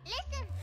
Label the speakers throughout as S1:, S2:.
S1: Listen.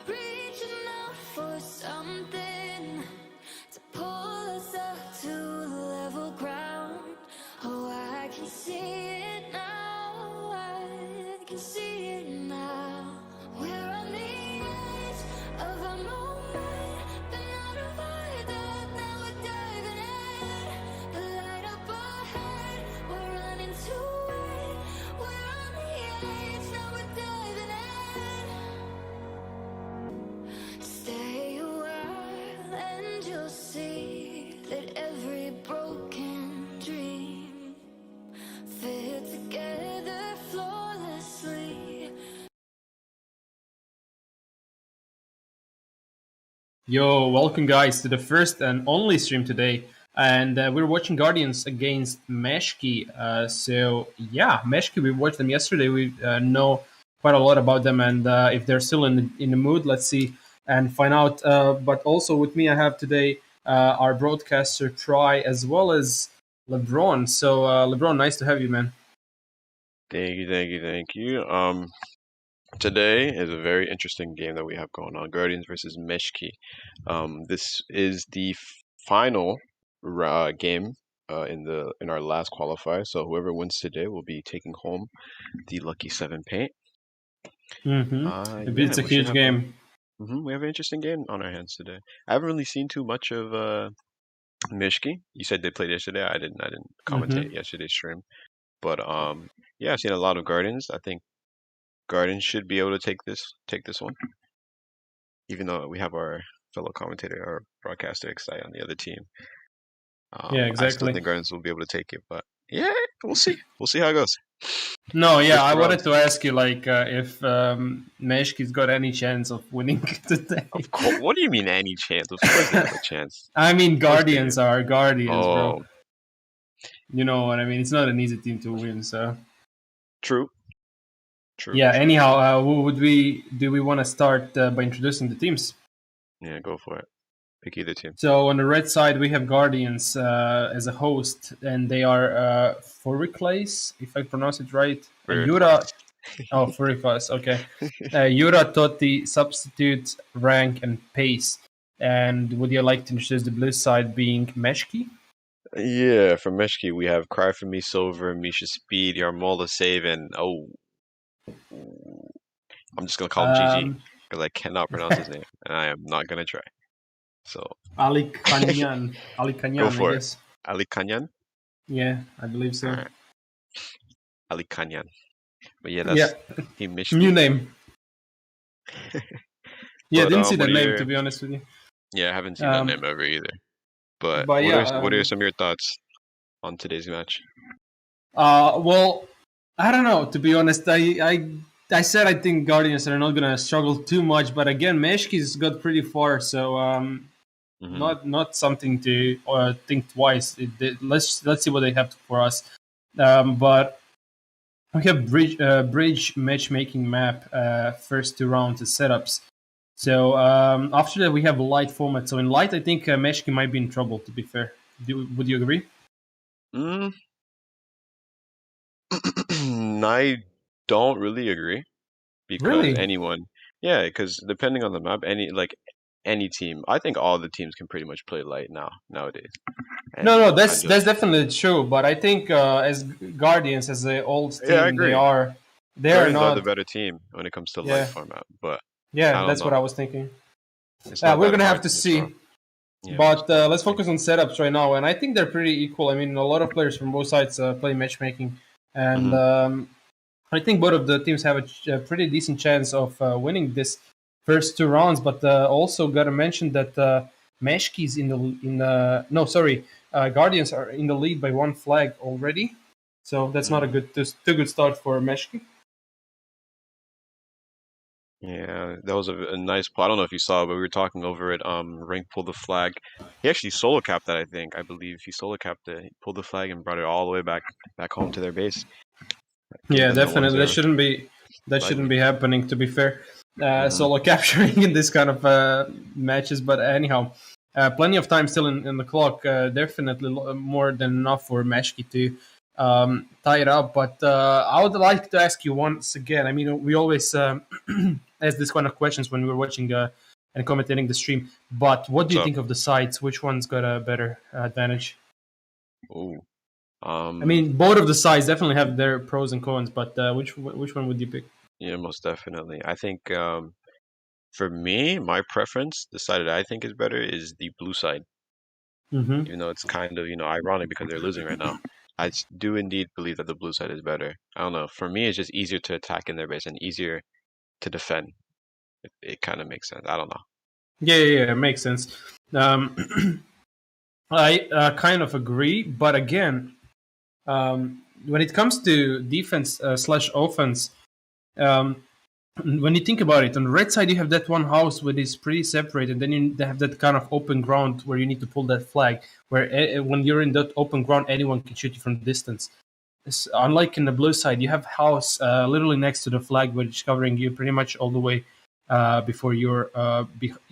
S1: Reaching out for something to pull us up to level ground. Oh, I can see it now. I can see it now. We're on the edge of a moment, been out of our depth, now we're diving in. The light up ahead, we're running to it. We're on the edge, now we're diving in. Stay a while and you'll see that every broken dream fit together flawlessly.
S2: Yo, welcome guys to the first and only stream today, and we're watching Guardians against Meshki. Meshki, we watched them yesterday. We know quite a lot about them, and if they're still in the mood, let's see and find out. But also with me, I have today our broadcaster Try as well as LeBron. So LeBron, nice to have you, man.
S3: Thank you. Today is a very interesting game that we have going on. Guardians versus Meshki. This is the final game in our last qualifier. So whoever wins today will be taking home the lucky 7 paint.
S2: It's a huge game.
S3: We have an interesting game on our hands today. I haven't really seen too much of Meshki. You said they played yesterday. I didn't commentate yesterday's stream. But yeah, I've seen a lot of Guardians. I think Guardians should be able to take this one. Even though we have our fellow commentator or broadcaster Exai on the other team.
S2: Yeah, exactly.
S3: I still think Guardians will be able to take it, but yeah, we'll see. We'll see how it goes.
S2: No, yeah, I wanted to ask you, if Meshki's got any chance of winning today.
S3: Of course. What do you mean any chance? Of course they have a chance.
S2: I mean, Guardians are Guardians, bro.
S3: Oh,
S2: You know what I mean? It's not an easy team to win, so.
S3: true.
S2: Yeah, anyhow, do we want to start by introducing the teams?
S3: Yeah, go for it. Pick either team.
S2: So on the red side, we have Guardians as a host, and they are Furiclays, if I pronounce it right. Yura, Furiclays, okay. Yura, Totti, Substitute, Rank, and Pace. And would you like to introduce the blue side being Meshki?
S3: Yeah, from Meshki, we have Cry For Me Silver, Misha Speed, Yarmola Save, and I'm just going to call him GG because I cannot pronounce his name, and I am not going to try. So
S2: Ali Kanyan.
S3: Go for
S2: I
S3: it.
S2: guess.
S3: Ali Kanyan?
S2: Yeah, I believe so.
S3: All right. Ali Kanyan. But yeah, that's Team Meshki.
S2: New name. Yeah,
S3: But,
S2: didn't see the name, to be honest with you.
S3: Yeah, I haven't seen that name ever either. But what are some of your thoughts on today's match?
S2: Well, I don't know. To be honest, I said I think Guardians are not gonna struggle too much, but again, Meshki's got pretty far, so not something to think twice. Let's see what they have for us. But we have bridge matchmaking map, first 2 rounds of setups. So after that, we have light format. So in light, I think Meshki might be in trouble. To be fair, would you agree?
S3: I don't really agree because because depending on the map, any team, I think all the teams can pretty much play light nowadays.
S2: No, that's definitely true. But I think as Guardians, as the old team, they are not
S3: the better team when it comes to light format. But
S2: that's what I was thinking. We're gonna have to see. Yeah, but let's focus on setups right now, and I think they're pretty equal. I mean, a lot of players from both sides play matchmaking, and I think both of the teams have a pretty decent chance of winning this first 2 rounds. But also got to mention that Meshki's Guardians are in the lead by 1 flag already, so that's not a too good start for Meshki.
S3: Yeah, that was a nice play. I don't know if you saw, but we were talking over it. Rank pulled the flag. He actually solo capped that. I believe he solo capped it. He pulled the flag and brought it all the way back home to their base.
S2: Yeah, definitely. That shouldn't be happening. To be fair, solo capturing in this kind of matches. But anyhow, plenty of time still in the clock. Definitely more than enough for Meshki to tie it up. But I would like to ask you once again. I mean, we always ask this kind of questions when we were watching and commentating the stream. But what do you think of the sides? Which one's got a better advantage?
S3: Oh,
S2: I mean, both of the sides definitely have their pros and cons, but which one would you pick?
S3: Yeah, most definitely. I think for me, my preference, the side that I think is better is the blue side.
S2: Mm-hmm.
S3: Even though it's kind of, ironic because they're losing right now. I do indeed believe that the blue side is better. I don't know. For me, it's just easier to attack in their base and easier to defend. It kind of makes sense. I don't know.
S2: Yeah, it makes sense. I kind of agree, but again, when it comes to defense slash offense, um, when you think about it, on the red side you have that one house which is pretty separated. Then you have that kind of open ground where you need to pull that flag. Where when you're in that open ground, anyone can shoot you from distance. Unlike in the blue side, you have house literally next to the flag, which is covering you pretty much all the way before you're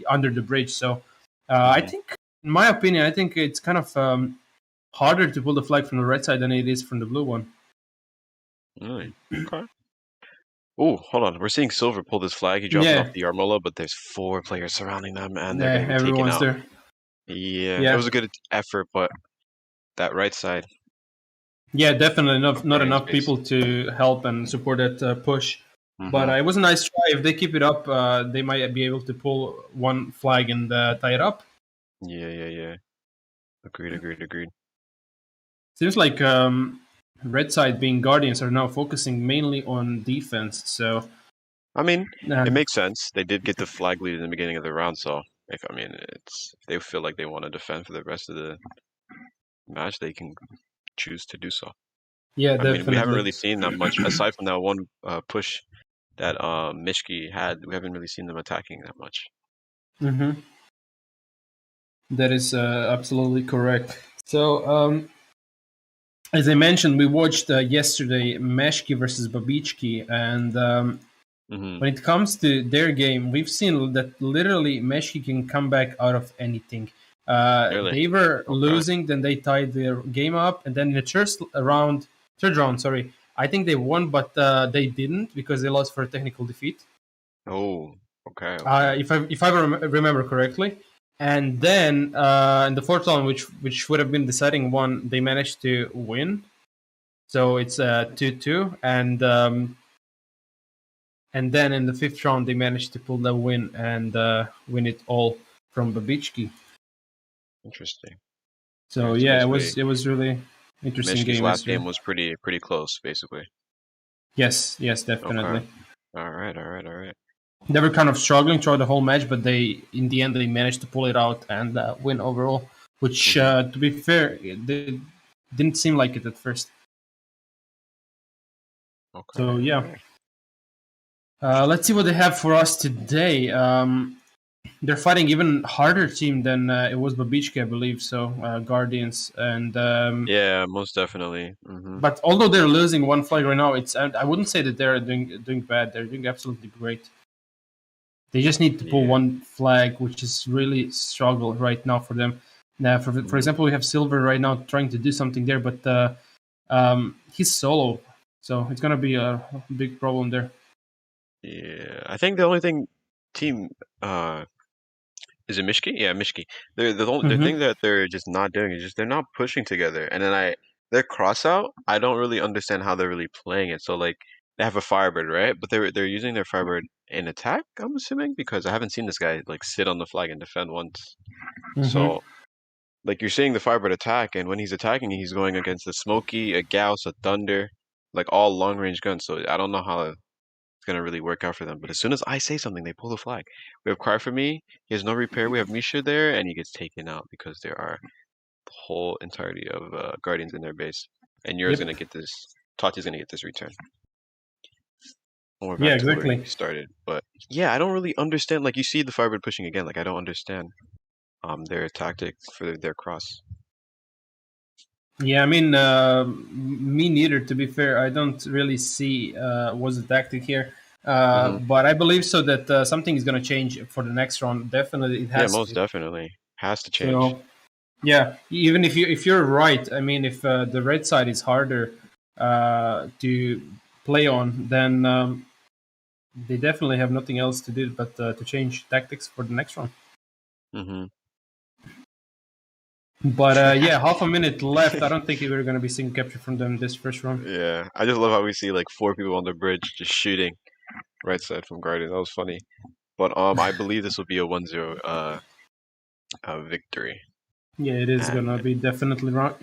S2: under the bridge. So I think, in my opinion, I think it's kind of harder to pull the flag from the red side than it is from the blue one.
S3: Really? Okay. Oh, hold on. We're seeing Silver pull this flag. He drops it off the Armola, but there's 4 players surrounding them, and they're going to be taken out.
S2: There.
S3: Yeah, it was a good effort, but that right side.
S2: Yeah, definitely not enough people to help and support that push. But it was a nice try. If they keep it up, they might be able to pull one flag and tie it up.
S3: Yeah. Agreed.
S2: Seems like red side, being Guardians, are now focusing mainly on defense. So,
S3: I mean, it makes sense. They did get the flag lead in the beginning of the round, so if they feel like they want to defend for the rest of the match, they can choose to do so.
S2: Yeah,
S3: definitely. I mean, we haven't really seen that much aside from that one push that Meshki had. We haven't really seen them attacking that much.
S2: Mm-hmm. That is absolutely correct. So, as I mentioned, we watched yesterday Meshki versus Babichki, and when it comes to their game, we've seen that literally Meshki can come back out of anything.
S3: Really?
S2: They were losing, then they tied their game up, and then in the third round, I think they won, but they didn't because they lost for a technical defeat.
S3: Oh, okay.
S2: If I remember correctly. And then in the fourth round, which would have been deciding one, they managed to win. So it's 2-2, and then in the fifth round they managed to pull the win and win it all from Babichki.
S3: Interesting.
S2: So yeah, it was really interesting
S3: Meshki's
S2: game.
S3: last game was pretty close, basically.
S2: Yes, definitely.
S3: Okay. All right.
S2: They were kind of struggling throughout the whole match, but in the end they managed to pull it out and win overall. Which, to be fair, they didn't seem like it at first.
S3: Okay.
S2: So yeah, let's see what they have for us today. They're fighting even harder team than it was Babichki, I believe. So Guardians and
S3: yeah, most definitely.
S2: But although they're losing one flag right now, I wouldn't say that they're doing bad. They're doing absolutely great. They just need to pull one flag, which is really struggle right now for them. Now, for example, we have Silver right now trying to do something there, but he's solo, so it's gonna be a big problem there.
S3: Yeah, I think the only thing team is it Meshki? Yeah, Meshki. The thing that they're just not doing is just they're not pushing together, and then their cross out. I don't really understand how they're really playing it. So like they have a Firebird, right? But they're using their Firebird in attack. I'm assuming because I haven't seen this guy like sit on the flag and defend once. So like you're seeing the Firebird attack, and when he's attacking, he's going against a Smokey, a Gauss, a Thunder, like all long range guns. So I don't know how it's gonna really work out for them. But as soon as I say something, they pull the flag. We have Cry for Me. He has no repair. We have Misha there, and he gets taken out because there are the whole entirety of Guardians in their base. And Yura's gonna get this. Tati's gonna get this return. And we're back to where we started. But yeah, I don't really understand. Like you see the Firebird pushing again. Like I don't understand their tactic for their cross.
S2: Yeah, I mean, me neither. To be fair, I don't really see what's the tactic here. But I believe so that something is going to change for the next round. Definitely, it has.
S3: Yeah, most definitely has to change.
S2: So, yeah, even if you're right. I mean, if the red side is harder to play on, then they definitely have nothing else to do but to change tactics for the next round.
S3: Mm-hmm.
S2: But yeah, half a minute left. I don't think we're going to be seeing capture from them this first round.
S3: Yeah, I just love how we see like 4 people on the bridge just shooting right side from Guardian. That was funny. But I believe this will be a 1-0 victory.
S2: Yeah, it is going
S3: And
S2: to be definitely now.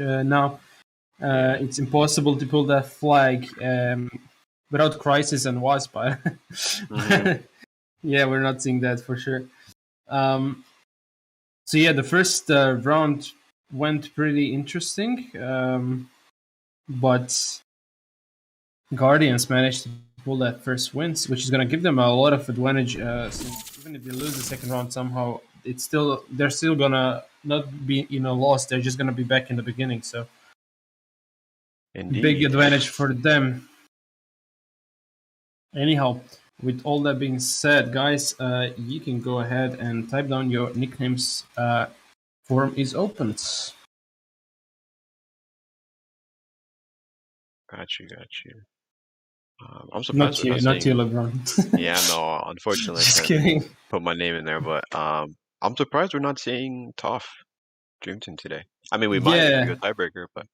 S3: yeah.
S2: It's impossible to pull that flag without Crisis and Wasp.
S3: Mm-hmm.
S2: Yeah, we're not seeing that for sure. So yeah, the first round went pretty interesting, but Guardians managed to pull that first wins, which is going to give them a lot of advantage. Since even if they lose the second round somehow, they're still gonna not be lost. They're just gonna be back in the beginning. So big
S3: Indeed.
S2: advantage for them. Anyhow, with all that being said, guys, you can go ahead and type down your nicknames. Forum is open.
S3: Got you. I'm surprised
S2: Not
S3: we're
S2: you,
S3: not
S2: not you,
S3: seeing.
S2: LeBron.
S3: Yeah, no, unfortunately, I
S2: Just
S3: can't
S2: kidding.
S3: put my name in there. But I'm surprised we're not seeing Toph Dreamton today. I mean, we might if we go
S2: Yeah,
S3: tiebreaker, but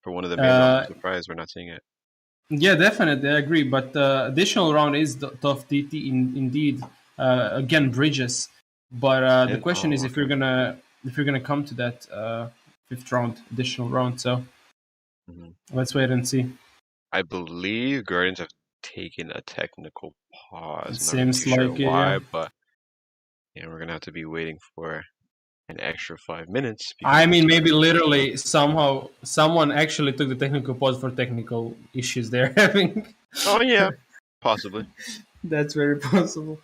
S3: for one of the main rounds, I'm
S2: uh,
S3: surprised we're not seeing it.
S2: yeah, definitely, I agree. But additional round is tough DT indeed. Again, bridges. But the
S3: And
S2: question is
S3: okay.
S2: if you're gonna come to that fifth round, additional round. So
S3: Hmm.
S2: let's wait and see.
S3: I believe Guardians have taken a technical pause.
S2: It
S3: I'm not really
S2: seems
S3: too sure
S2: like yeah.
S3: why, but we're gonna have to be waiting for an extra 5 minutes
S2: I
S3: before we
S2: mean,
S3: start.
S2: maybe literally somehow someone actually took the technical pause for technical issues they're having.
S3: Oh yeah, possibly.
S2: That's very possible.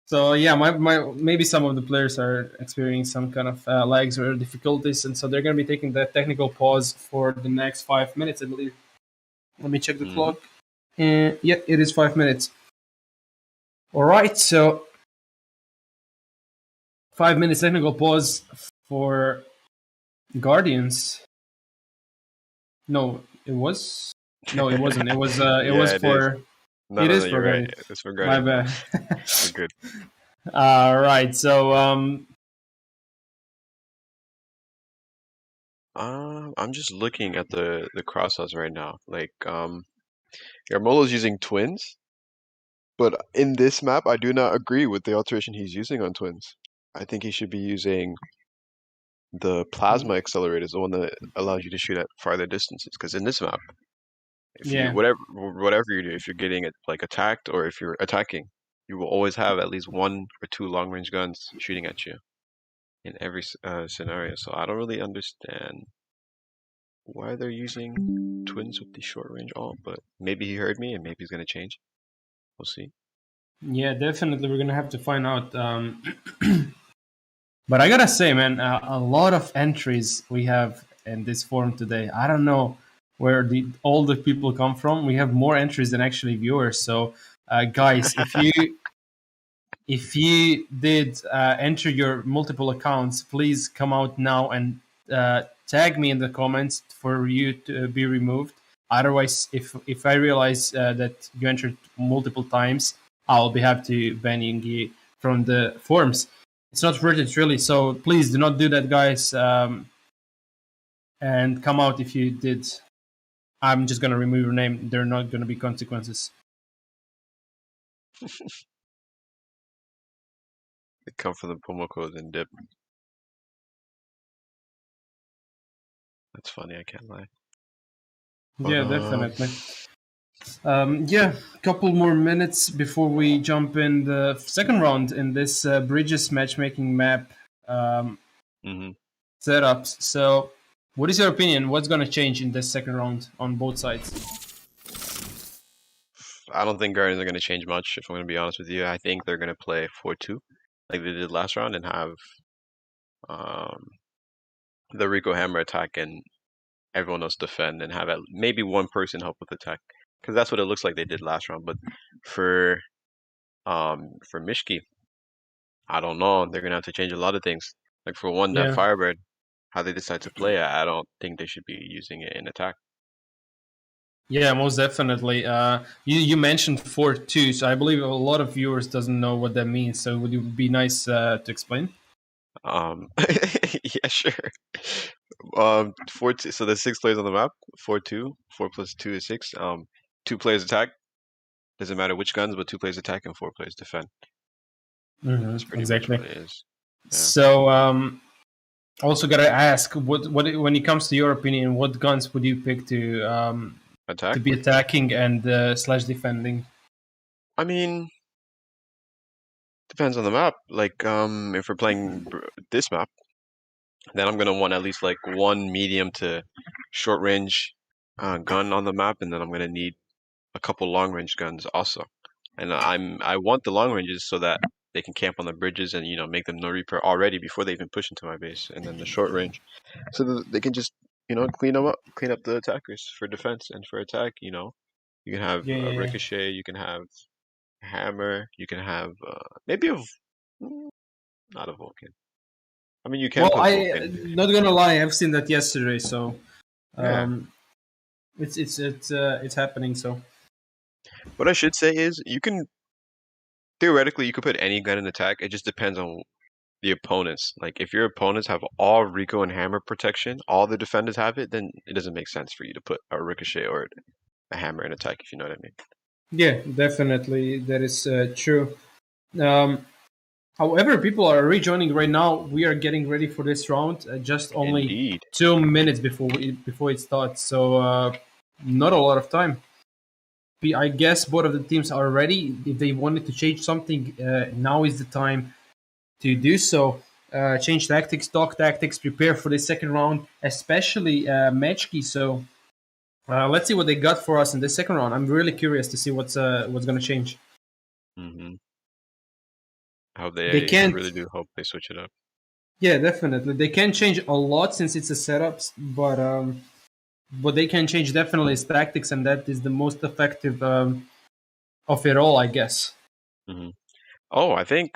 S2: So yeah, my maybe some of the players are experiencing some kind of lags or difficulties, and so they're going to be taking that technical pause for the next 5 minutes, I believe. Let me check the
S3: Hmm.
S2: clock. And yeah, it is 5 minutes. All right, so 5 minutes technical pause for Guardians. No, it was. No, it wasn't. It was. It was
S3: Yeah, it is.
S2: for.
S3: No,
S2: It
S3: no,
S2: is
S3: no.
S2: for
S3: You're right.
S2: Guardians.
S3: It's for
S2: My
S3: Guardians now.
S2: bad.
S3: We're good.
S2: All right, so
S3: I'm just looking at the crossouts right now. Like, Yarmolo's using twins, but in this map, I do not agree with the alteration he's using on twins. I think he should be using the plasma accelerator, is the one that allows you to shoot at farther distances. Because in this map, if you
S2: yeah,
S3: whatever you do, if you're getting it like attacked or if you're attacking, you will always have at least 1 or 2 long range guns shooting at you in every scenario. So I don't really understand why they're using twins with the short range alt, but maybe he heard me and maybe he's gonna change. We'll see.
S2: yeah, definitely. We're gonna have to find out. But I gotta say, man, a lot of entries we have in this forum today. I don't know where all the people come from. We have more entries than actually viewers. So, guys, if you did enter your multiple accounts, please come out now and tag me in the comments for you to be removed. Otherwise, if I realize that you entered multiple times, I'll be happy to banning you from the forums. It's not worth it, really. So please do not do that, guys. And come out if you did. I'm just gonna remove your name. There are not gonna be consequences.
S3: They come from the promo codes and dip. That's funny, I can't lie. But
S2: Yeah, definitely. Yeah, couple more minutes before we jump in the second round in this Bridges matchmaking map
S3: mhm.
S2: setups. So, what is your opinion? What's going to change in this second round on both sides?
S3: I don't think Guardians are gonna change much, if I'm gonna be honest with you. I think they're gonna play 4-2 like they did last round and have um the Rico Hammer attack and everyone else defend and have maybe one person help with attack. Because that's what it looks like they did last round. But for Mishki, I don't know. They're gonna have to change a lot of things. Like for one, that
S2: Yeah,
S3: Firebird, how they decide to play it, I don't think they should be using it in attack.
S2: Yeah, most definitely. You mentioned 4-2, so I believe a lot of viewers doesn't know what that means. So would it be nice to explain?
S3: Yeah, sure. 4-2. So there's 6 players on the map. 4-2. 4 plus 2 is 6. 2 players attack. Doesn't matter which guns, but 2 players attack and 4 players defend. That's pretty much what
S2: Exactly.
S3: it is. Yeah.
S2: So also gotta ask, what when it comes to your opinion, what guns would you pick to
S3: Attack.
S2: be attacking and slash defending?
S3: I mean, depends on the map. Like, if we're playing this map, then I'm gonna want at least like one medium to short range gun on the map, and then I'm gonna need a couple long range guns also. And I want the long ranges so that they can camp on the bridges and make them no reaper already before they even push into my base. And then the short range, so that they can just clean up the attackers for defense and for attack. You can have
S2: Yeah, yeah, yeah.
S3: ricochet, you can have hammer, you can have maybe mm, not a Vulcan. I mean, you can
S2: Well,
S3: put
S2: I
S3: Vulcan.
S2: not gonna lie, I've seen that yesterday, so
S3: Yeah.
S2: um, it's happening. So
S3: What I should say is you can theoretically you could put any gun in attack. It just depends on the opponents. Like if your opponents have all Rico and Hammer protection, all the defenders have it, then it doesn't make sense for you to put a Ricochet or a Hammer in attack, if you know what I mean.
S2: yeah, definitely that is true. Um, However, people are rejoining right now. We are getting ready for this round. Just only
S3: Indeed.
S2: 2 minutes before it starts, so not a lot of time. I guess both of the teams are ready. If they wanted to change something, now is the time to do so. Change tactics, talk tactics, prepare for the second round, especially Meshki. So let's see what they got for us in the second round. I'm really curious to see what's going to change.
S3: Hmm.
S2: They
S3: I
S2: can't.
S3: really do hope they switch it up.
S2: Yeah, definitely. They can change a lot since it's a setup, but what they can change definitely is tactics, and that is the most effective of it all, I guess.
S3: Hmm. Oh, I think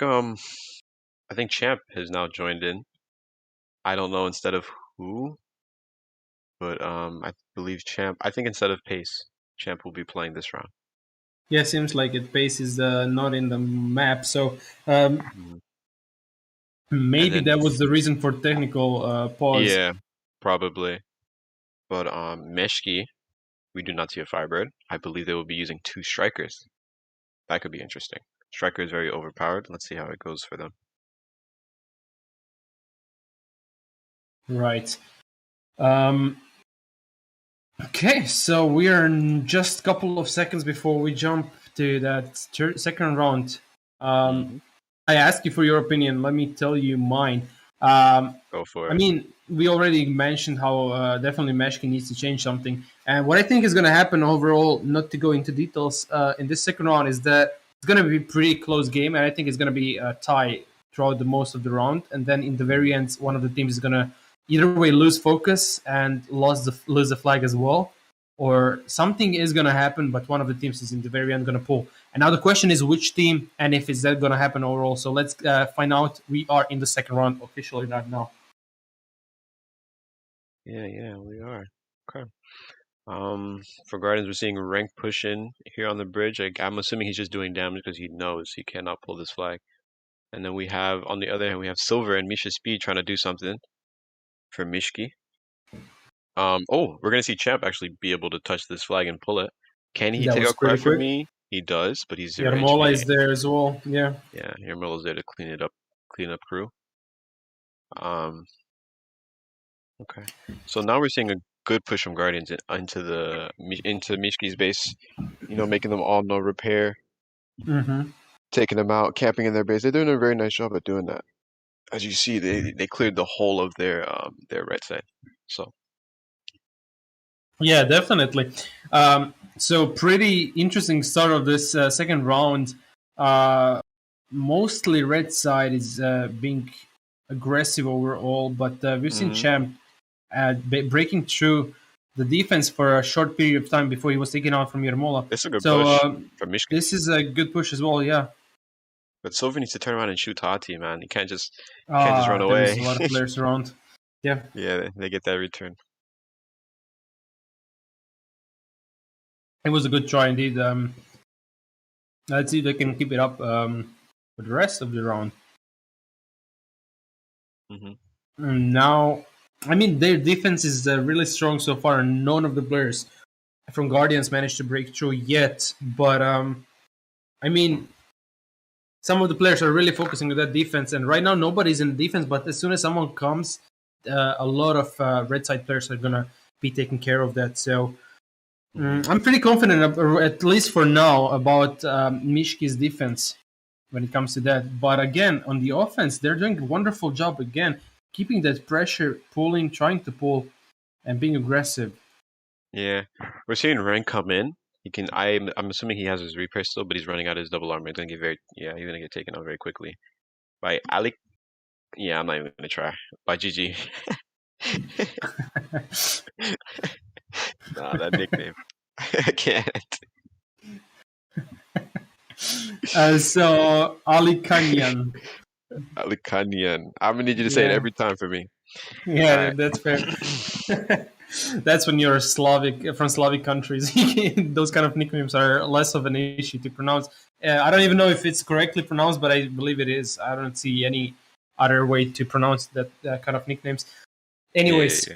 S3: Champ has now joined in. I don't know instead of who, but I believe Champ. I think instead of Pace, Champ will be playing this round.
S2: Yeah, seems like it. Pace is not in the map, so um,
S3: Mhm. And
S2: maybe
S3: then
S2: that was the reason for technical pause.
S3: yeah, probably. But Meshki, we do not see a Firebird. I believe they will be using 2 strikers. That could be interesting. Striker is very overpowered. Let's see how it goes for them.
S2: Right. Um, okay, so we are just a couple of seconds before we jump to that second round. Um,
S3: Hmm.
S2: I ask you for your opinion. Let me tell you mine. Um,
S3: Go for
S2: I
S3: it.
S2: mean, we already mentioned how definitely Meshki needs to change something. And what I think is going to happen overall, not to go into details in this second round, is that it's going to be a pretty close game. And I think it's going to be a tie throughout the most of the round. And then in the very end, one of the teams is going to either way lose focus and lose the flag as well. Or something is going to happen, but one of the teams is in the very end going to pull. And now the question is which team and if is that going to happen overall. So let's find out. We are in the second round officially right now.
S3: Yeah, we are. Okay. For Guardians, we're seeing rank push in here on the bridge. I'm assuming he's just doing damage because he knows he cannot pull this flag. And then we have, on the other hand, we have Silver and Misha Speed trying to do something for Mishki. We're gonna see Champ actually be able to touch this flag and pull it. Can he
S2: That
S3: take
S2: was
S3: out
S2: pretty
S3: Cry for
S2: quick.
S3: me? He does, but he's 0
S2: Yarmola
S3: HP.
S2: is there as well. Yeah.
S3: Yeah, Yarmilla's there to clean up crew. Um, okay. So now we're seeing a good push from Guardians into Mishki's base. Making them all no repair,
S2: Mm-hmm.
S3: taking them out, camping in their base. They're doing a very nice job at doing that. As you see, they cleared the whole of their right side. So
S2: Yeah, definitely. So pretty interesting start of this second round. Uh, Mostly red side is being aggressive overall, but we've seen
S3: mhm.
S2: Champ breaking through the defense for a short period of time before he was taken out from Yarmola.
S3: It's a good
S2: So
S3: push from Mishki.
S2: this is a good push as well. Yeah.
S3: But Silver needs to turn around and shoot Tati, man. He can't just run
S2: There is
S3: away.
S2: a lot of players around. Yeah.
S3: Yeah, they get that return.
S2: It was a good try indeed. Let's see if they can keep it up for the rest of the round. And now, I mean, their defense is really strong so far, and none of the players from Guardians managed to break through yet. But I mean, some of the players are really focusing on that defense, and right now nobody's in defense. But as soon as someone comes, a lot of red side players are gonna be taking care of that. So I'm pretty confident, at least for now, about Mishki's defense when it comes to that. But again, on the offense, they're doing a wonderful job again, keeping that pressure, pulling, trying to pull, and being aggressive.
S3: Yeah, we're seeing Rank come in. He can. I'm assuming he has his replay still, but he's running out of his double armor. He's gonna get he's gonna get taken out very quickly by Ali. Yeah, I'm not even gonna try. By GG. Nah, that nickname. I can't.
S2: So Ali Kanyan.
S3: Ali Kanyan. I'm gonna need you to say it every time for me.
S2: Yeah, that's fair. That's when you're Slavic from Slavic countries. Those kind of nicknames are less of an issue to pronounce. I don't even know if it's correctly pronounced, but I believe it is. I don't see any other way to pronounce that kind of nicknames. Anyways,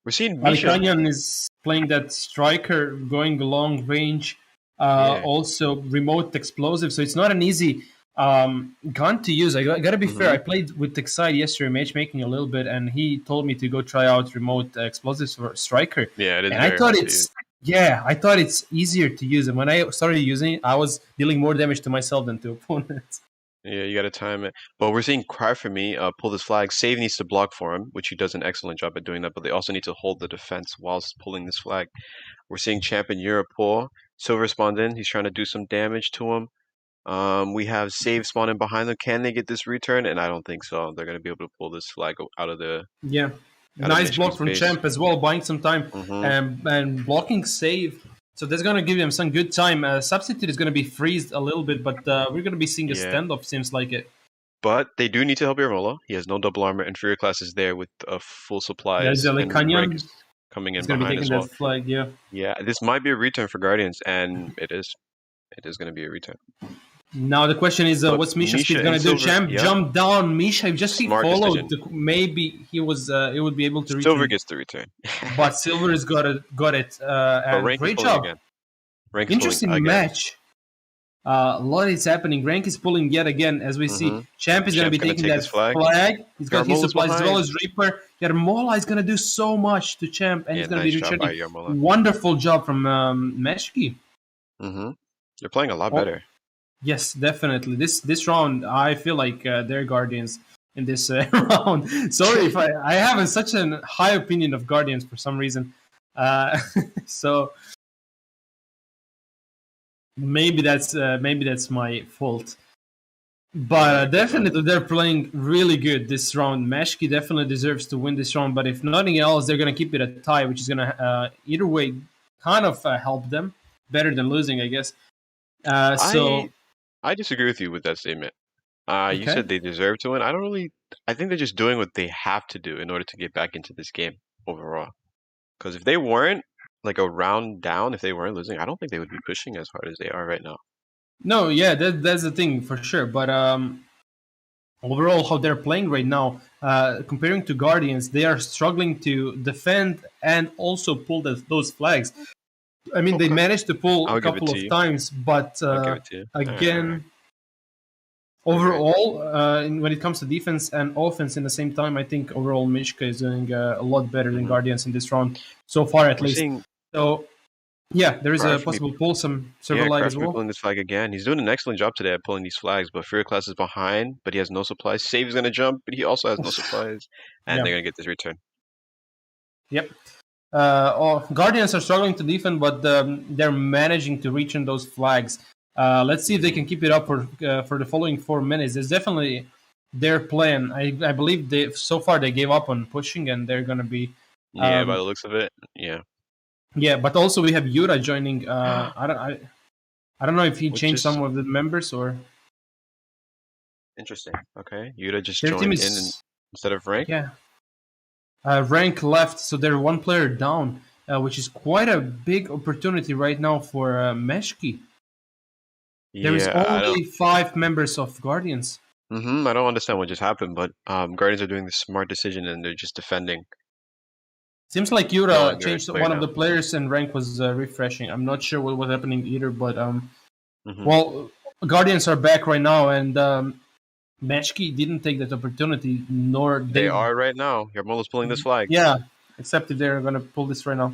S3: we're seeing
S2: Ali Kanyan is playing that striker, going long range, also remote explosive. So it's not an easy gun to use. I gotta be fair. I played with Texide yesterday, matchmaking a little bit, and he told me to go try out remote explosives for striker.
S3: Yeah, it is.
S2: And I thought it's easier to use. And when I started using it, I was dealing more damage to myself than to opponents.
S3: Yeah, you got to time it. But we're seeing Cry for Me pull this flag. Save needs to block for him, which he does an excellent job at doing that. But they also need to hold the defense whilst pulling this flag. We're seeing Champion Europe pull. Silver spawned in. He's trying to do some damage to him. We have Save spawning behind them. Can they get this return? And I don't think so. They're going to be able to pull this flag out of the...
S2: Yeah. Nice block from Champ as well, buying some time and blocking Save. So that's going to give him some good time. Substitute is going to be freezed a little bit, but we're going to be seeing a standoff, seems like it.
S3: But they do need to help Yarmola. He has no double armor. Inferior class is there with a full supply.
S2: There's Kanyan
S3: coming in
S2: behind
S3: as well.
S2: That flag, yeah.
S3: Yeah, this might be a return for Guardians, and it is. It is going to be a return.
S2: Now the question is, what's Misha Speed going to do? Champ jump down. Misha, just he followed. Maybe he was. It would be able to return.
S3: Silver gets the return,
S2: but Silver has got it. And great job. Interesting match. A lot is happening. Rank is pulling yet again, as we see. Champ is going to be taking that flag. He's got his supplies as well as Reaper. Yarmola is going to do so much to Champ, and he's going to be returning. Wonderful job from Meshki.
S3: You're playing a lot better.
S2: Yes, definitely. This round, I feel like they're Guardians in this round. Sorry if I have such a high opinion of Guardians for some reason. So maybe that's my fault. But definitely they're playing really good this round. Meshki definitely deserves to win this round. But if nothing else, they're going to keep it a tie, which is going to either way kind of help them. Better than losing, I guess.
S3: I disagree with you with that statement. You said they deserve to win. I think they're just doing what they have to do in order to get back into this game overall. Because if they weren't like a round down, if they weren't losing, I don't think they would be pushing as hard as they are right now.
S2: No, yeah, that's the thing for sure. But overall, how they're playing right now, comparing to Guardians, they are struggling to defend and also pull those flags. I mean, they managed to pull a couple of times, but again, overall, when it comes to defense and offense in the same time, I think overall Mishka is doing a lot better than Guardians in this round, so far at least. So, yeah, there is a possible pull, some server light as well.
S3: Pulling this flag again. He's doing an excellent job today at pulling these flags, but Fear Class is behind, but he has no supplies. Save is going to jump, but he also has no supplies, and they're going to get this return.
S2: Yep. Guardians are struggling to defend, but they're managing to reach in those flags. Let's see if they can keep it up for the following 4 minutes. It's definitely their plan. I believe so far they gave up on pushing, and they're going to be...
S3: by the looks of it, yeah.
S2: Yeah, but also we have Yura joining. I don't know if he changed some of the members or...
S3: Interesting. Okay, Yura just joined in instead of Rank?
S2: Yeah. Rank left, so they're one player down. which is quite a big opportunity right now for Meshki. There is
S3: Yeah, I don't.
S2: only 5 members of Guardians.
S3: I don't understand what just happened, but Guardians are doing the smart decision and they're just defending,
S2: Seems like
S3: knowing
S2: Yura
S3: their
S2: changed
S3: player
S2: one of
S3: now.
S2: the players and rank was refreshing. I'm not sure what was happening either, but
S3: hmm
S2: well, Guardians are back right now, and Meshki didn't take that opportunity, nor
S3: They
S2: they.
S3: are right now. Yarmola's pulling this flag.
S2: Yeah, except if they're gonna pull this right now.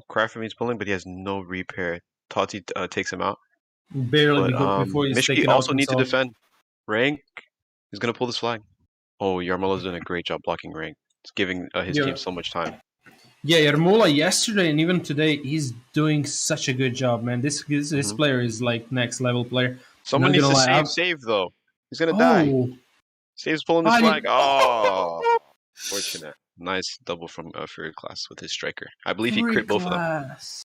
S3: Kraftman's pulling, but he has no repair. Tati takes him out.
S2: Barely
S3: But
S2: before he's
S3: Mishki
S2: taken out
S3: also needs to
S2: himself.
S3: defend. Rank is gonna pull this flag. Oh, Yarmola's doing a great job blocking Rank. It's giving his
S2: Yeah,
S3: team so much time.
S2: yeah. Yarmola yesterday and even today, he's doing such a good job, man. This
S3: hmm
S2: player is like next level player.
S3: Someone
S2: Not
S3: needs
S2: gonna
S3: to
S2: lie.
S3: save though. He's gonna die.
S2: Oh,
S3: Save's pulling this
S2: I
S3: flag. Oh, fortunate. Nice double from Fury Class with his striker. I believe he
S2: free
S3: crit both of them.
S2: class.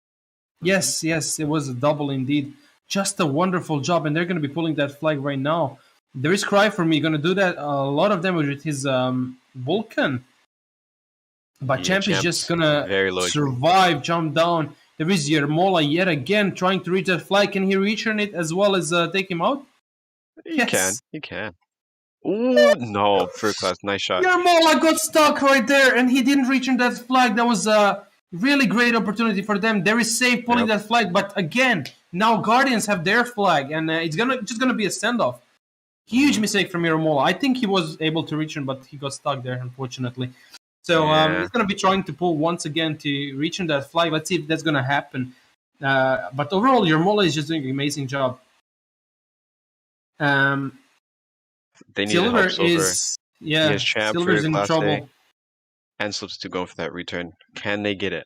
S3: hmm
S2: Yes, yes, it was a double indeed. Just a wonderful job, and they're going to be pulling that flag right now. There is Cry for me going to do that a lot of damage with his Vulcan, but
S3: Yeah,
S2: Champ is just
S3: Champ's
S2: going to
S3: very low HP.
S2: survive, jump down. There is Yermola yet again trying to reach that flag. Can he reach on it as well as take him out?
S3: He can.
S2: Yes.
S3: He can. Ooh, no. Fury Class, nice shot.
S2: Yermola got stuck right there, and he didn't reach on that flag. That was a really great opportunity for them. There is safe pulling
S3: Yep.
S2: that flag, but again, now Guardians have their flag, and it's gonna be a standoff. Huge
S3: hmm
S2: mistake from Yermola. I think he was able to reach him, but he got stuck there, unfortunately. So
S3: Yeah.
S2: he's gonna be trying to pull once again to reach on that flag. Let's see if that's gonna happen. But overall, Yermola is just doing an amazing job. Um,
S3: They needed
S2: Silver
S3: help. Silver.
S2: is
S3: He has Champ, Fury
S2: Silver's in
S3: Class A,
S2: trouble.
S3: and Substitute going for that return. Can they get it?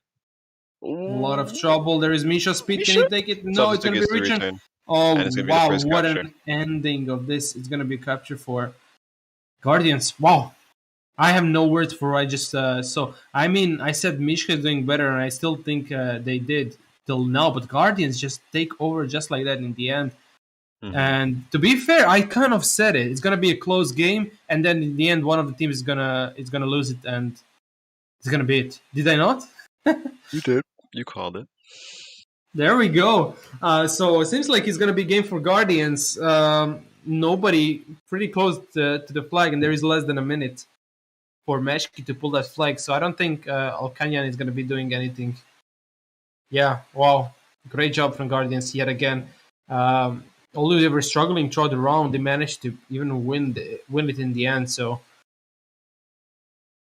S2: A lot of
S3: Ooh.
S2: trouble. There is Misha Speed. Can
S3: Misha?
S2: he take it? No, it's
S3: Substitute
S2: going to be
S3: gets the
S2: Richard.
S3: return.
S2: Oh,
S3: And it's going to be the
S2: wow.
S3: first
S2: What
S3: capture.
S2: an ending of this. It's going to be a capture for Guardians. Wow. I have no words for what I just saw. I mean, I said Mishka is doing better, and I still think they did till now. But Guardians just take over just like that in the end. And to be fair, I kind of said it. It's gonna be a close game, and then in the end, one of the teams is gonna lose it, and it's gonna be it. Did I not?
S3: You did. You called it.
S2: There we go. So it seems like it's gonna be game for Guardians. Nobody pretty close to the flag, and there is less than a minute for Meshki to pull that flag. So I don't think Alkanyan is gonna be doing anything. Yeah. Wow. Great job from Guardians yet again. Although they were struggling throughout the round, they managed to even win it in the end. So,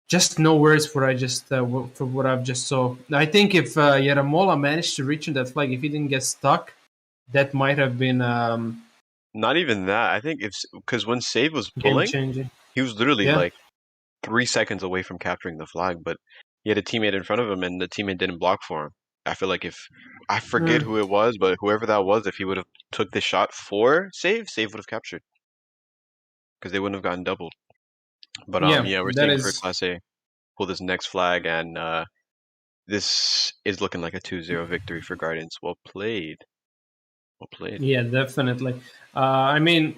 S2: just no words for for what I've just saw. I think if Yaramola managed to reach in that flag, if he didn't get stuck, that might have been
S3: Not even that. I think it's because when Save was
S2: game
S3: pulling,
S2: changing.
S3: he was literally
S2: Yeah.
S3: like 3 seconds away from capturing the flag, but he had a teammate in front of him, and the teammate didn't block for him. I feel like if I forget who it was, but whoever that was, if he would have took the shot for Save, Save would have captured because they wouldn't have gotten doubled. But
S2: Yeah,
S3: yeah, we're
S2: that
S3: seeing for
S2: is.
S3: Class A pull this next flag, and this is looking like a 2-0 victory for Guardians. Well played. Well played.
S2: Yeah, definitely. I mean,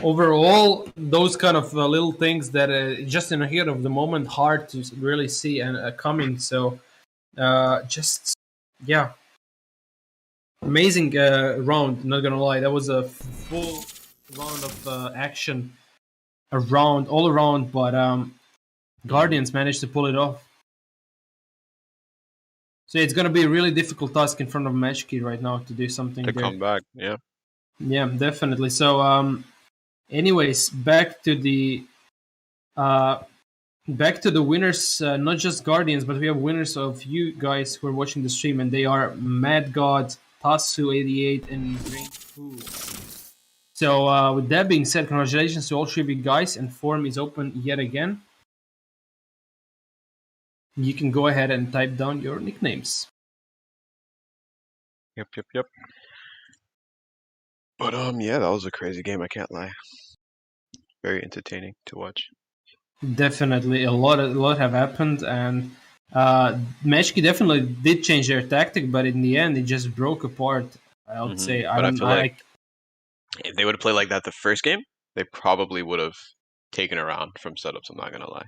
S2: overall, those kind of little things that just in the heat of the moment, hard to really see and coming. So, just yeah, amazing round. Not gonna lie, that was a full round of action around all around, but Guardians managed to pull it off. So it's gonna be a really difficult task in front of Meshki right now to do something
S3: To
S2: there.
S3: come back, yeah.
S2: Yeah, definitely. So, anyways, uh, back to the winners. Not just Guardians, but we have winners of you guys who are watching the stream, and they are Mad God, Tasu88, and Green Fu. So, with that being said, congratulations to all three big guys, and form is open yet again. You can go ahead and type down your nicknames.
S3: Yep. But yeah, that was a crazy game. I can't lie. Very entertaining to watch.
S2: Definitely, a lot have happened, and Meshki definitely did change their tactic, but in the end, it just broke apart. I would say.
S3: But I feel like if they would have played like that the first game, they probably would have taken a round from setups. I'm not gonna lie.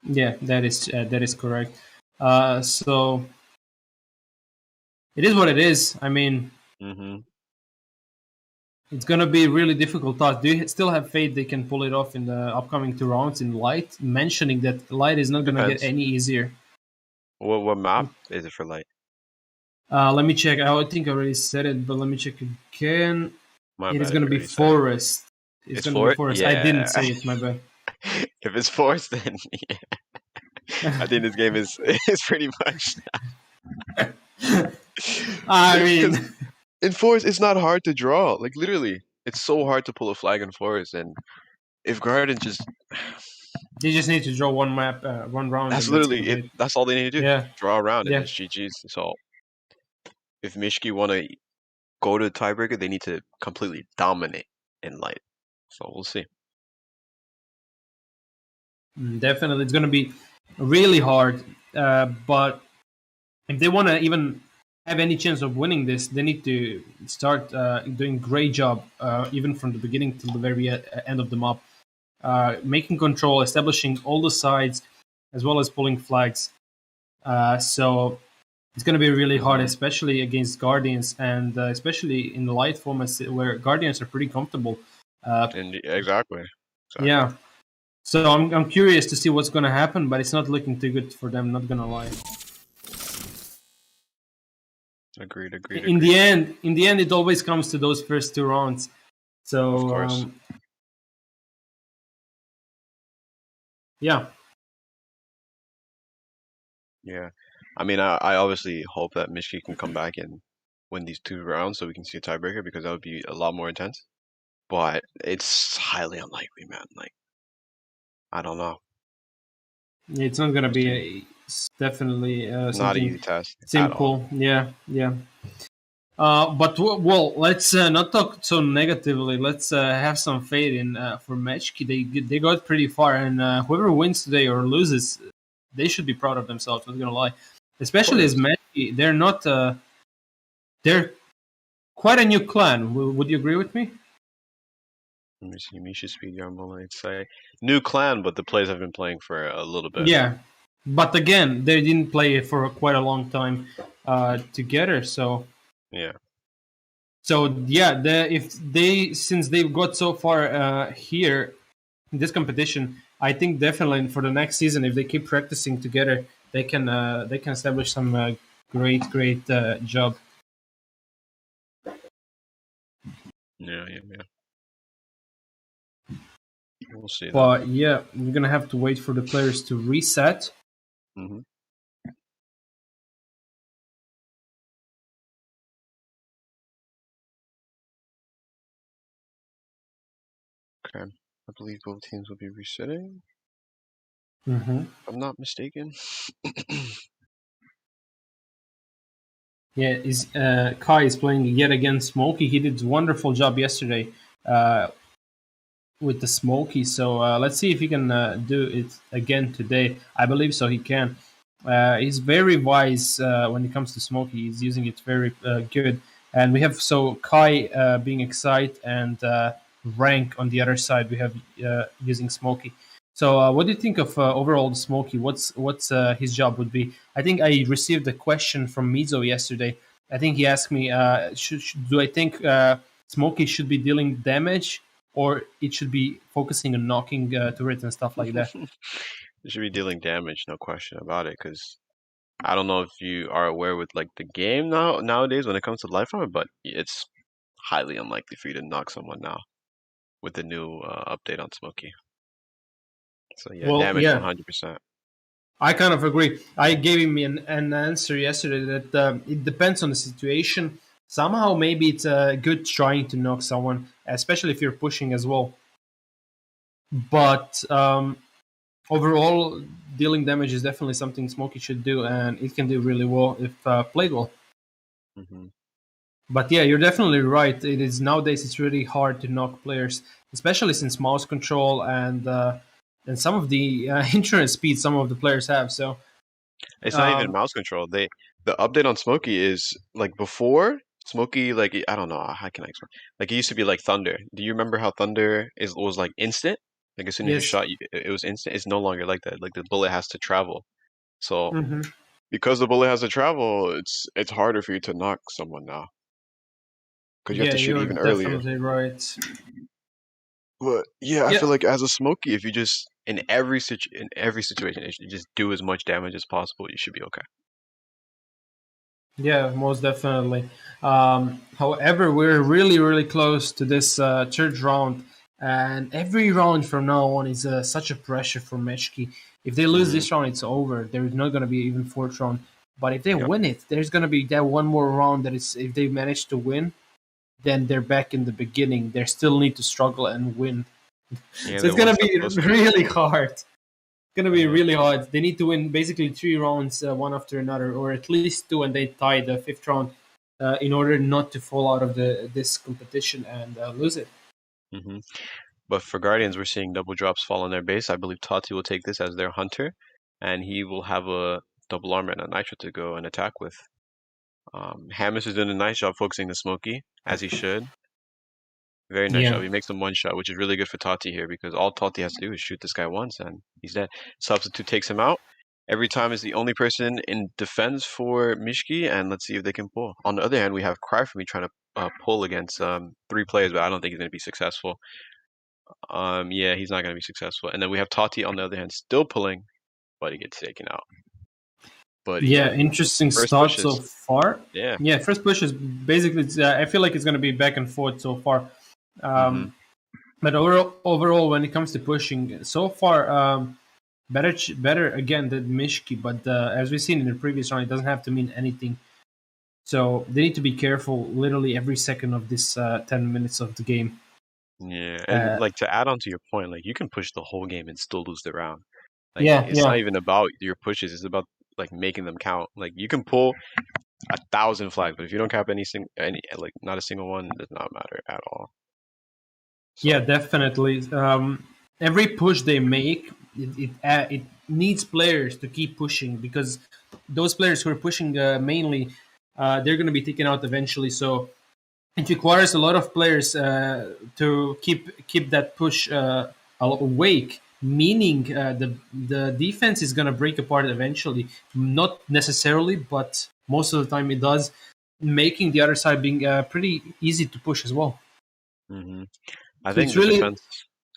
S2: Yeah, that is correct. So it is what it is. I mean,
S3: Mm-hmm.
S2: it's gonna be a really difficult task. Do you still have faith they can pull it off in the upcoming 2 rounds in light? Mentioning that light is not gonna get
S3: Depends.
S2: any easier.
S3: What map is it for light?
S2: Let me check. I think I already said it, but let me check again.
S3: My
S2: It is
S3: bad if
S2: gonna
S3: you
S2: be
S3: already said it.
S2: forest. It's
S3: It's
S2: gonna be
S3: for it?
S2: forest. I didn't
S3: Yeah.
S2: say it. My bad.
S3: If it's forced, then yeah. I think this game is pretty much
S2: I
S3: because
S2: mean,
S3: in forest it's not hard to draw. Like literally, it's so hard to pull a flag in forest. And if Garden just
S2: they just need to draw one map, 1 round,
S3: that's
S2: and that's gonna
S3: literally
S2: be
S3: it.
S2: it.
S3: That's all they need to do.
S2: Yeah,
S3: Draw around and
S2: yeah.
S3: it's GG's. So if Mishki want to go to the tiebreaker, they need to completely dominate in light. So we'll see.
S2: Definitely, it's gonna be really hard. But if they want to even have any chance of winning this, they need to start doing great job, even from the beginning till the very end of the map, making control, establishing all the sides, as well as pulling flags. So it's going to be really hard,
S3: Hmm.
S2: especially against Guardians, and especially in the light formats where Guardians are pretty comfortable. Uh,
S3: And exactly, exactly.
S2: yeah. So I'm curious to see what's going to happen, but it's not looking too good for them. Not going to lie.
S3: Agreed, agreed,
S2: In
S3: agreed.
S2: the end, it always comes to those first 2 rounds.
S3: Of
S2: So
S3: course.
S2: yeah,
S3: Yeah. I mean, I obviously hope that Mishki can come back and win these 2 rounds so we can see a tiebreaker because that would be a lot more intense. But it's highly unlikely, man. Like, I don't know.
S2: it's not going to
S3: We'll
S2: be
S3: see.
S2: it's definitely
S3: Not an
S2: something
S3: easy test at all.
S2: simple. Yeah, yeah. But well, let's not talk so negatively. Let's have some faith in for Meshki. They got pretty far, and whoever wins today or loses, they should be proud of themselves. Not gonna lie,
S3: Of
S2: especially as
S3: course.
S2: Meshki. They're not. They're quite a new clan. Would you agree with me?
S3: Let me see. Misha Speed Yarmola. It's a new clan, but the players have been playing for a little bit.
S2: Yeah, but again, they didn't play for quite a long time together.
S3: Yeah.
S2: So yeah, if they since they've got so far here in this competition, I think definitely for the next season, if they keep practicing together, they can establish some great job.
S3: Yeah, yeah, yeah. We'll see though.
S2: But yeah, you're gonna have to wait for the players to reset.
S3: Hmm. Okay. I believe both teams will be resetting,
S2: Hmm.
S3: if I'm not mistaken.
S2: Yeah, is Kai is playing yet again Smokey. He did a wonderful job yesterday with the Smokey. So let's see if he can do it again today. I believe so. He can. He's very wise when it comes to Smokey. He's using it very good. And we have so Kai being Excite and Rank on the other side. We have using Smokey. So what do you think of overall Smokey? What's his job would be? I think I received a question from Mizo yesterday. I think he asked me, do I think Smokey should be dealing damage or it should be focusing on knocking turrets and stuff like that?
S3: They should be dealing damage, no question about it. Because I don't know if you are aware with like the game nowadays when it comes to life armor, but it's highly unlikely for you to knock someone now with the new update on Smokey. So yeah,
S2: Well,
S3: damage
S2: yeah,
S3: 100%.
S2: I kind of agree. I gave him an answer yesterday that it depends on the situation. Somehow, maybe it's good trying to knock someone, especially if you're pushing as well. But overall, dealing damage is definitely something Smokey should do, and it can do really well if played well.
S3: Hmm.
S2: But yeah, you're definitely right. It is nowadays it's really hard to knock players, especially since mouse control and some of the internet speed some of the players have. So
S3: It's not even
S2: um,
S3: mouse control. The update on Smokey is like before Smokey, like I don't know how can I explain. Like it used to be like Thunder. Do you remember how Thunder is was like instant? Like as soon as you
S2: yes.
S3: shot, it was instant. It's no longer like that. Like the bullet has to travel. So
S2: Hmm.
S3: because the bullet has to travel, it's harder for you to knock someone now because you have
S2: Yeah,
S3: to shoot
S2: you're
S3: even earlier.
S2: definitely right.
S3: But yeah, I
S2: Yeah,
S3: feel like as a Smokey, if you just in every situation, if you just do as much damage as possible, you should be okay.
S2: yeah, most definitely. However, we're really, really close to this third round, and every round from now on is such a pressure for Meshki. If they lose
S3: Hmm.
S2: this round, it's over. There's not going to be even fourth round. But if they
S3: Yep.
S2: win it, there's going to be that one more round that is, if they manage to win, then they're back in the beginning. They still need to struggle and win.
S3: Yeah,
S2: So
S3: they're
S2: it's
S3: one
S2: going to
S3: step
S2: be
S3: closer.
S2: really hard. Gonna be
S3: Hmm.
S2: really hard. They need to win basically three rounds, one after another, or at least two, and they tie the fifth round in order not to fall out of this competition and lose it.
S3: Hmm. But for Guardians, we're seeing double drops fall on their base. I believe Tati will take this as their hunter, and he will have a double armor and a nitro to go and attack with. Hammers is doing a nice job focusing the Smoky, as he should. Very nice
S2: Yeah,
S3: job. He makes them one shot, which is really good for Tati here because all Tati has to do is shoot this guy once and he's dead. Substitute takes him out. Every time is the only person in defense for Mishki, and let's see if they can pull. On the other hand, we have Cry for Me trying to pull against three players, but I don't think he's going to be successful. Yeah, he's not going to be successful. And then we have Tati on the other hand still pulling, but he gets taken out. But
S2: yeah,
S3: yeah,
S2: interesting
S3: first
S2: start so
S3: pushes.
S2: far.
S3: Yeah.
S2: Yeah, first push is basically. I feel like it's gonna be back and forth so far.
S3: Hmm.
S2: But overall, when it comes to pushing, so far, better again than Mishki. But as we've seen in the previous round, it doesn't have to mean anything. So they need to be careful literally every second of this 10 minutes of the game.
S3: Yeah, and
S2: Uh,
S3: like to add on to your point, like you can push the whole game and still lose the round. Like
S2: yeah,
S3: it's not
S2: yeah,
S3: even about your pushes; it's about like making them count. Like you can pull 1,000 flags, but if you don't cap any like not a single one, it does not matter at all.
S2: yeah,
S3: So.
S2: definitely. Every push they make, it needs players to keep pushing because those players who are pushing mainly, they're going to be taken out eventually. So it requires a lot of players to keep that push awake. Meaning the defense is going to break apart eventually. Not necessarily, but most of the time it does, making the other side being pretty easy to push as well.
S3: Hmm. I
S2: So
S3: think the defense.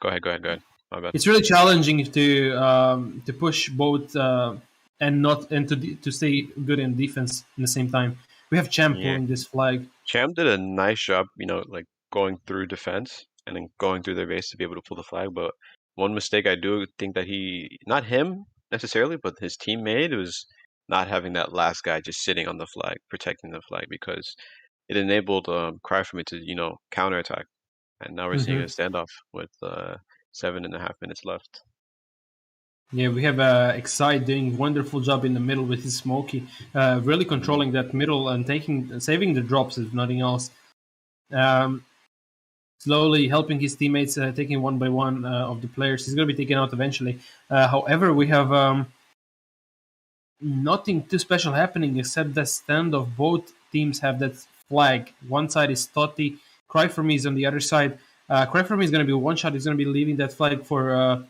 S3: Go ahead. Go ahead. Go ahead. My bad.
S2: it's really challenging to push both and to stay good in defense in the same time. We have Champ
S3: Yeah,
S2: pulling this flag.
S3: Cham did a nice job. Like going through defense and then going through their base to be able to pull the flag. But one mistake I do think that not him necessarily, but his team made was not having that last guy just sitting on the flag, protecting the flag because it enabled Cry for Me to counterattack, and now we're seeing a
S2: Hmm.
S3: standoff with 7.5 minutes left.
S2: Yeah, we have Excite doing wonderful job in the middle with his Smoky, really
S3: Hmm.
S2: controlling that middle and saving the drops if nothing else. Um, Slowly helping his teammates, taking one by one of the players. He's going to be taken out eventually. However, we have nothing too special happening except the stand of both teams have that flag. One side is Totti, Cry for Me is on the other side. Cry for Me is going to be one shot. He's going to be leaving that flag for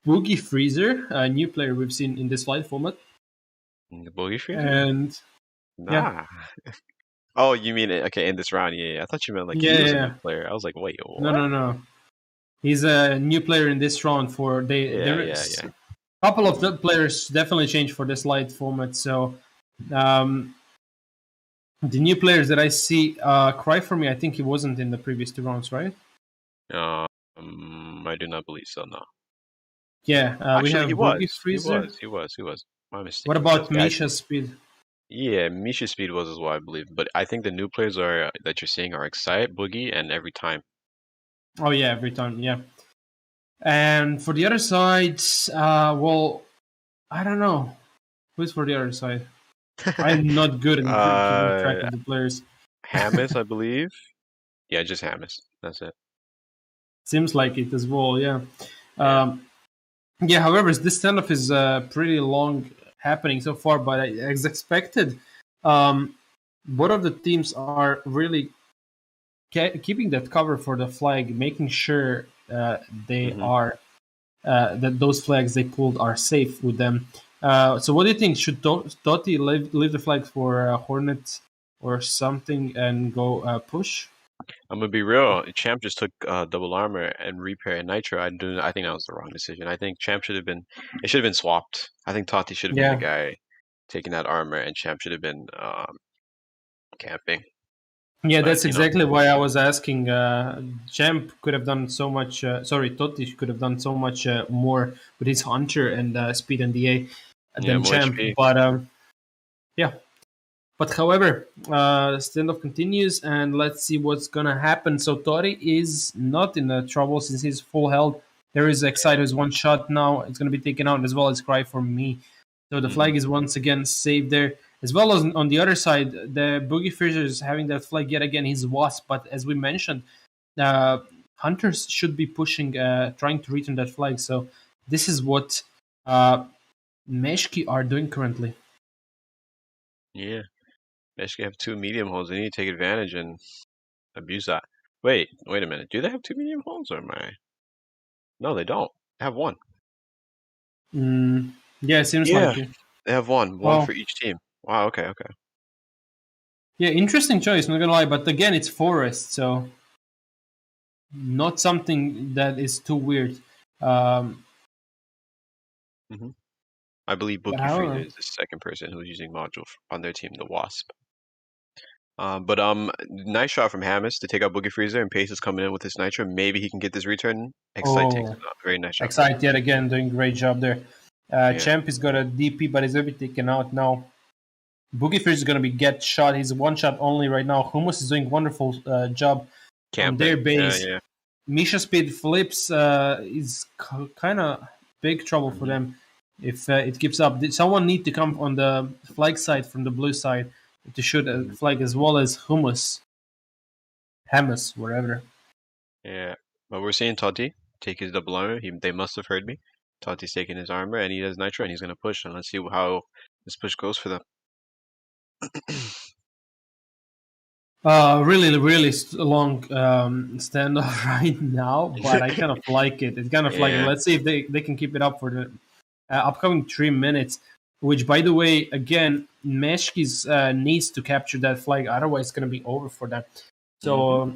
S2: Boogie Freezer, a new player we've seen in this live format.
S3: The Boogie Freezer?
S2: And yeah,
S3: Nah. Oh, you mean it? Okay, in this round? Yeah, yeah. I thought you meant like
S2: yeah,
S3: he
S2: yeah,
S3: was a
S2: yeah.
S3: new player. I was like, wait,
S2: No,
S3: what?
S2: no, no. He's a new player in this round. For they,
S3: Yeah, yeah,
S2: there's
S3: yeah.
S2: a couple of
S3: Hmm.
S2: the players definitely changed for this light format. So um, the new players that I see, Cry for Me. I think he wasn't in the previous two rounds, right?
S3: I do not believe so. No.
S2: Yeah, we
S3: Actually, he
S2: have Boogie
S3: was. He
S2: Freezer.
S3: was. He was. He was. My mistake.
S2: What
S3: He was.
S2: about Misha's speed?
S3: Yeah, Misha Speed was as well, I believe. But I think the new players are that you're seeing are Excite, Boogie, and Every Time.
S2: Oh yeah, every time, yeah. And for the other side, well, I don't know who's for the other side. I'm not good in keeping track
S3: uh,
S2: of the players.
S3: Hamas, I believe. Yeah, just Hamas. That's it.
S2: Seems like it as well, yeah.
S3: Yeah.
S2: Um, yeah, however, this standoff is pretty long happening so far, but as expected, um, both of the teams are really keeping that cover for the flag, making sure they
S3: Hmm.
S2: are that those flags they pulled are safe with them. So what do you think? Should Totti leave the flag for Hornet or something and go push?
S3: I'm gonna be real. Champ just took double armor and repair and nitro. I think that was the wrong decision. I think Champ should have been. It should have been swapped. I think Totti should have been the
S2: Yeah,
S3: guy taking that armor, and Champ should have been camping.
S2: yeah,
S3: But
S2: that's exactly why I was asking. Champ could have done so much. Sorry, Totti could have done so much more with his Hunter and speed and DA
S3: yeah,
S2: than
S3: more
S2: Champ.
S3: HP.
S2: But yeah, but however, standoff continues, and let's see what's gonna happen. So Tori is not in the trouble since he's full health. There is Excite who's one shot now. It's gonna be taken out as well as Cry for me. So the
S3: Hmm.
S2: flag is once again saved there. As well as on the other side, the Boogie Fisher is having that flag yet again. He's Wasp, but as we mentioned, uh, Hunters should be pushing, trying to return that flag. So this is what Meshki are doing currently.
S3: Yeah, Meshki have two medium holes. They need to take advantage and abuse that. Wait a minute. Do they have two medium holes, or am I? No, they don't. They have one.
S2: Yeah, it seems
S3: Yeah,
S2: like it.
S3: they have one. One
S2: Well,
S3: for each team. Wow. Okay. Okay.
S2: yeah, interesting choice. Not gonna lie, but again, it's forest, so not something that is too weird. Um,
S3: Hmm. I believe
S2: but
S3: Bookie Freezer
S2: however,
S3: is the second person who's using module on their team, the Wasp. But nice shot from Hamas to take out Boogie Freezer, and Pace is coming in with his Nitro. Maybe he can get this return. Excite takes
S2: oh,
S3: him out. Very nice shot from him.
S2: Excite yet again doing a great job there.
S3: Yeah.
S2: Champ has got a DP, but he's gonna be taken out now. Boogie Fish is gonna be get shot. He's one shot only right now. Hummus is doing wonderful job on their
S3: Camping. Yeah,
S2: base.
S3: yeah.
S2: Misha Speed flips is kind of big trouble for
S3: Hmm.
S2: them if it keeps up. Someone need to come on the flag side from the blue side to shoot a
S3: Hmm.
S2: flag as well as Hamas, wherever.
S3: Yeah. But we're seeing Totti take his double armor. They must have heard me. Totti's taking his armor, and he has Nitro, and he's going to push. And let's see how this push goes for them.
S2: Really, really long standoff right now, but I kind of like it. It's kind of like it.
S3: Yeah.
S2: Let's see if they can keep it up for the upcoming 3 minutes. Which, by the way, again, Meshki's needs to capture that flag, otherwise it's going to be over for them.
S3: Hmm.
S2: So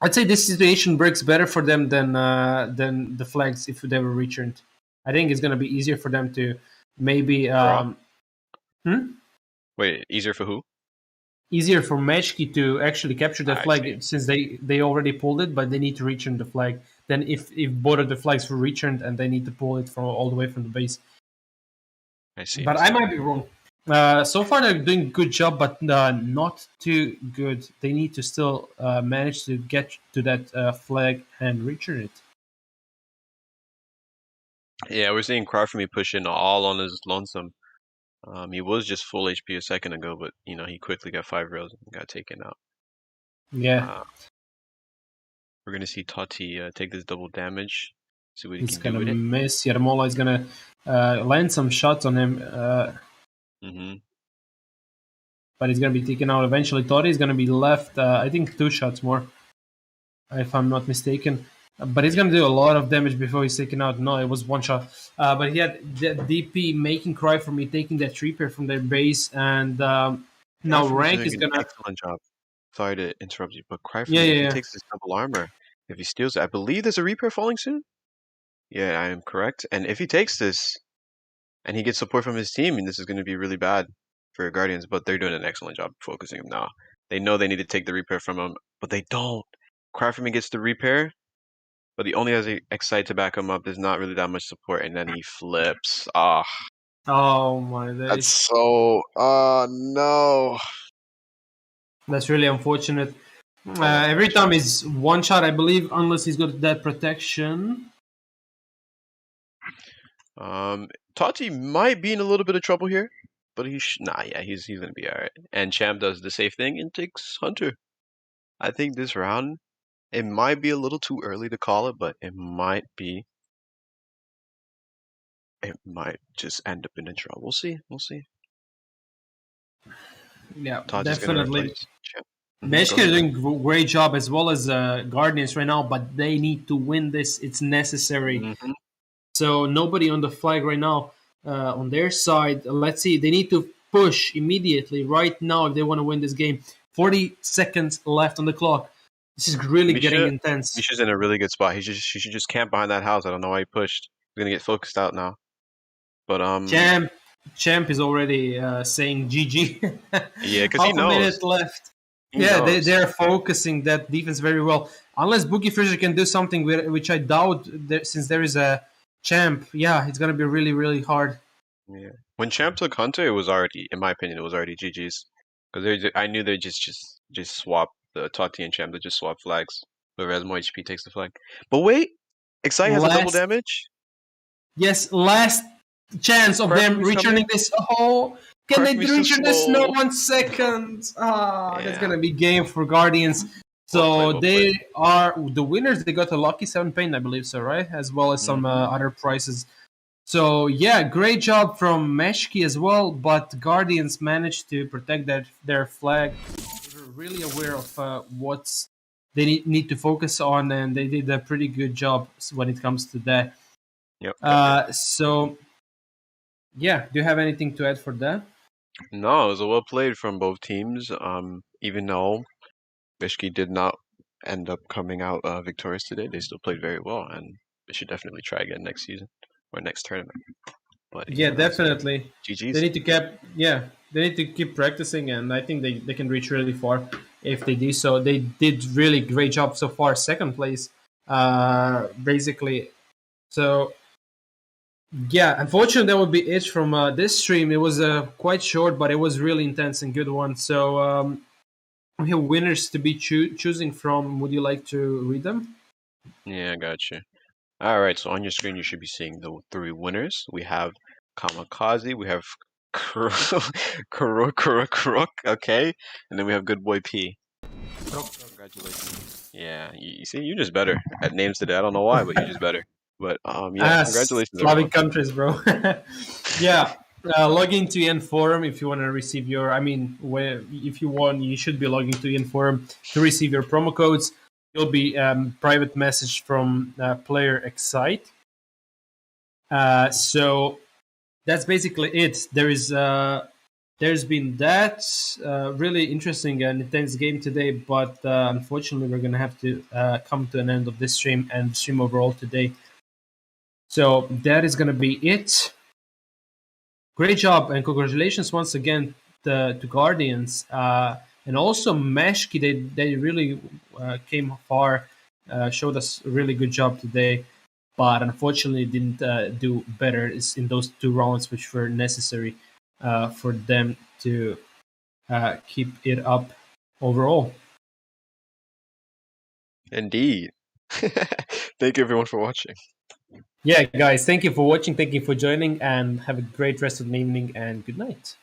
S2: I'd say this situation breaks better for them than the flags if they were returned. I think it's going to be easier for them to maybe
S3: Draw.
S2: hmm?
S3: Wait, easier for who?
S2: easier for Meshki to actually capture that
S3: I see.
S2: flag since they already pulled it, but they need to return the flag. Then if both of the flags were returned and they need to pull it from all the way from the base.
S3: I see.
S2: But
S3: I
S2: I
S3: see.
S2: might be wrong. So far they're doing a good job, but not too good. They need to still manage to get to that flag and return it.
S3: Yeah, we're seeing Cry for Me pushing all on his lonesome. He was just full HP a second ago, but he quickly got 5 rails and got taken out.
S2: Yeah,
S3: Uh, we're gonna see Totti take this double damage, see what he
S2: he's
S3: can do
S2: gonna
S3: with it.
S2: miss. Yarmola is gonna land some shots on him,
S3: Hmm.
S2: but he's gonna be taken out eventually. Tori is gonna be left. I think 2 shots more, if I'm not mistaken. But he's gonna do a lot of damage before he's taken out. No, it was 1 shot. But he had the DP making Cry for Me, taking that repair from their base, and now
S3: Cry for Me's
S2: Rank
S3: doing
S2: is
S3: an
S2: gonna.
S3: excellent job. Sorry to interrupt you, but Cry for
S2: Yeah,
S3: Me, if
S2: yeah,
S3: he
S2: yeah.
S3: takes this double armor, if he steals it, I believe there's a repair falling soon. Yeah, I am correct. And if he takes this and he gets support from his team, and this is going to be really bad for Guardians, but they're doing an excellent job focusing him now. They know they need to take the repair from him, but they don't. Cry for Me gets the repair, but he only has a Excite to back him up. There's not really that much support, and then he flips. Ah,
S2: Oh my
S3: that's
S2: days.
S3: so. No.
S2: That's really unfortunate.
S3: Oh,
S2: Every time is 1 shot, I believe, unless he's got that protection.
S3: Tati might be in a little bit of trouble here, but he's gonna be all right. And Cham does the safe thing and takes Hunter. I think this round it might be a little too early to call it, but it might be. It might just end up in a draw. We'll see. We'll see.
S2: Yeah,
S3: Tati's gonna
S2: definitely.
S3: replace Cham. Go
S2: Meshki is
S3: ahead.
S2: doing a great job as well as Guardians right now, but they need to win this. It's necessary.
S3: Hmm.
S2: So nobody on the flag right now. on their side. Let's see. They need to push immediately right now if they want to win this game. 40 seconds left on the clock. This is really getting intense.
S3: Misha's in a really good spot. He should just camp behind that house. I don't know why he pushed. He's gonna get focused out now. But
S2: Champ is already saying GG.
S3: Yeah, because he knows.
S2: Half a minute left. They're focusing that defense very well. Unless Boogie Fisher can do something which I doubt, since there is a Champ. Yeah, it's gonna be really, really hard.
S3: Yeah, when Champ took Hunter, it was already, in my opinion, it was already GG's. Because I knew they just swap the Totti and Champ. They just swap flags. Whoever has more HP takes the flag. But wait, Excite has a double damage.
S2: Yes, last chance of them returning this. Oh, can they return this? No, 1 second. That's gonna be game for Guardians. So they are the winners. They got a lucky 7 paint, I believe so, right? As well as some other prizes. So yeah, great job from Meshki as well. But Guardians managed to protect their flag. They were really aware of what they need to focus on, and they did a pretty good job when it comes to that.
S3: Yep.
S2: So yeah, do you have anything to add for that?
S3: No, it was a well played from both teams. Even though Meshki did not end up coming out victorious today, they still played very well, and they should definitely try again next season or next tournament. But
S2: yeah, definitely.
S3: GG's.
S2: They need to keep practicing, and I think they can reach really far if they do so. They did really great job so far, second place, basically. So yeah, unfortunately, that would be it from this stream. It was quite short, but it was really intense and good one. So we have winners to be choosing from. Would you like to read them?
S3: Yeah, I got you. All right, so on your screen, you should be seeing the 3 winners. We have Kamikaze, we have Kuruk, okay, and then we have Good Boy P. Congratulations. Yeah, you see, you're just better at names today. I don't know why, but you're just better. But yeah, congratulations,
S2: Slavic countries, bro. Yeah, log into EN Forum if you want to receive your. I mean, if you want, you should be logging to EN Forum to receive your promo codes. You'll be private message from player Excite. So that's basically it. There's been that really interesting and intense game today, but unfortunately, we're gonna have to come to an end of this stream and stream overall today. So that is gonna be it. Great job and congratulations once again to Guardians. And also Meshki, they really came far, showed us a really good job today, but unfortunately didn't do better in those 2 rounds, which were necessary for them to keep it up overall.
S3: Indeed. Thank you everyone for watching.
S2: Yeah, guys, thank you for watching, thank you for joining, and have a great rest of the evening and good night.